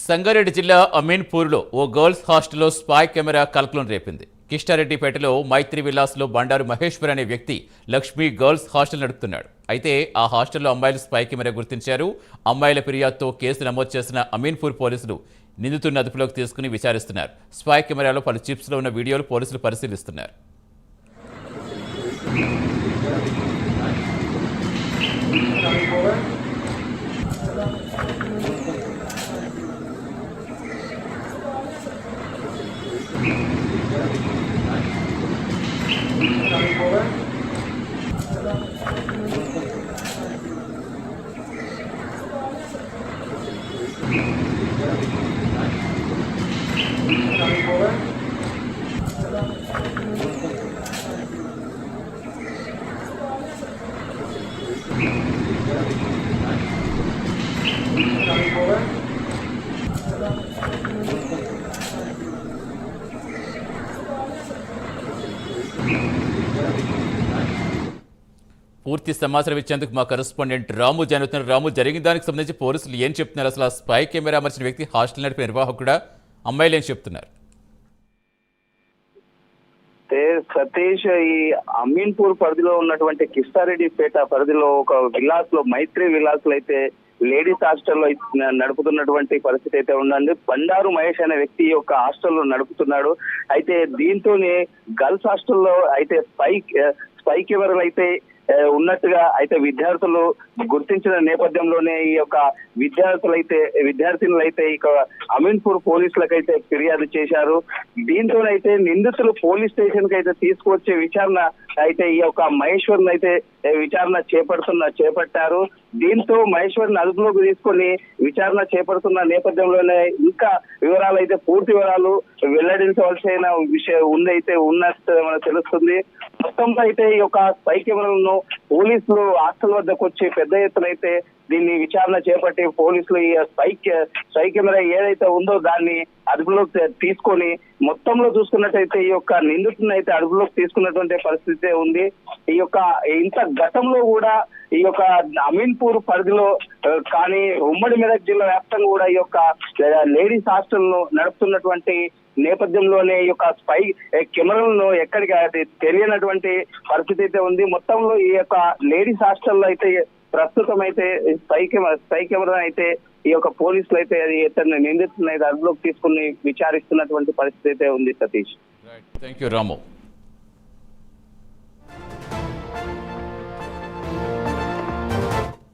సంగారెడ్డి జిల్లా అమీన్పూర్లో ఓ గర్ల్స్ హాస్టల్లో spy camera కలకలం రేపింది. కిష్టారెడ్డిపేటలో మైత్రి విలాస్లో బండారు మహేశ్వర్ అనే వ్యక్తి లక్ష్మీ గర్ల్స్ హాస్టల్ నడుపుతున్నాడు. అయితే ఆ హాస్టల్లో అమ్మాయిలు స్పై కెమెరా గుర్తించారు. అమ్మాయిల ఫిర్యాదుతో కేసు నమోదు చేసిన అమీన్పూర్ పోలీసులు నిందితుడిని అదుపులోకి తీసుకుని విచారిస్తున్నారు. స్పై కెమెరాలో పలు చిప్స్లో ఉన్న వీడియోలు పోలీసులు పరిశీలిస్తున్నారు. పూర్తి సమాచారం ఇచ్చేందుకు మా కరెస్పాండెంట్ రాము జాయిన్ రాము, జరిగిన దానికి సంబంధించి పోలీసులు ఏం చెప్తున్నారు? అసలు ఆ స్పై కెమెరా అమర్చిన వ్యక్తి హాస్టల్ నడిపే నిర్వాహకుడా, అమ్మాయిలు ఏం చెప్తున్నారు? సతీష్, ఈ అమీన్పూర్ పరిధిలో ఉన్నటువంటి కిష్టారెడ్డిపేట పరిధిలో ఒక విలాస్ లో మైత్రి విలాస్ లో అయితే లేడీస్ హాస్టల్లో నడుపుతున్నటువంటి పరిస్థితి అయితే ఉందండి. బండారు మహేష్ అనే వ్యక్తి యొక్క హాస్టల్లో నడుపుతున్నాడు. అయితే దీంతోనే గర్ల్స్ హాస్టల్లో అయితే స్పై కెమెరాలు అయితే ఉన్నట్టుగా అయితే విద్యార్థులు గుర్తించిన నేపథ్యంలోనే ఈ యొక్క విద్యార్థినులైతే ఇక అమీన్పూర్ పోలీసులకైతే ఫిర్యాదు చేశారు. దీంతోనైతే నిందితులు పోలీస్ స్టేషన్ కి అయితే తీసుకువచ్చే విచారణ అయితే ఈ యొక్క మహేశ్వర్ అయితే విచారణ చేపట్టారు. దీంతో మహేశ్వర్ అదుపులోకి తీసుకొని విచారణ చేపడుతున్న నేపథ్యంలోనే ఇంకా వివరాలు అయితే పూర్తి వివరాలు వెల్లడించవలసిన విషయం ఉన్నట్టు మనకు తెలుస్తుంది. మొత్తంలో అయితే ఈ యొక్క స్పై కెమెరాలను పోలీసులు హాస్టల్ వద్దకు వచ్చి పెద్ద ఎత్తున అయితే దీన్ని విచారణ చేపట్టి పోలీసులు ఈ స్పై కెమెరా ఏదైతే ఉందో దాన్ని అదుపులోకి తీసుకొని మొత్తంలో చూసుకున్నట్టయితే ఈ యొక్క నిందితుడిని అయితే అదుపులోకి తీసుకున్నటువంటి పరిస్థితి ఉంది. ఈ యొక్క ఇంత గతంలో కూడా ఈ యొక్క అమీన్పూర్ పరిధిలో కానీ ఉమ్మడి మెదక్ జిల్లా వ్యాప్తంగా కూడా ఈ యొక్క లేడీస్ హాస్టల్ ను నడుపుతున్నటువంటి నేపథ్యంలోనే ఈ యొక్క స్పై కెమెరాలను ఎక్కడికి తెలియనటువంటి పరిస్థితి అయితే ఉంది. మొత్తంలో ఈ యొక్క లేడీస్ హాస్టల్లో అయితే ప్రస్తుతం అయితే స్పై కెమెరా అయితే ఈ యొక్క పోలీసులు అయితే నిందితులను అయితే అదుపులోకి తీసుకుని విచారిస్తున్నటువంటి పరిస్థితి అయితే ఉంది. Satish, thank you Ramu.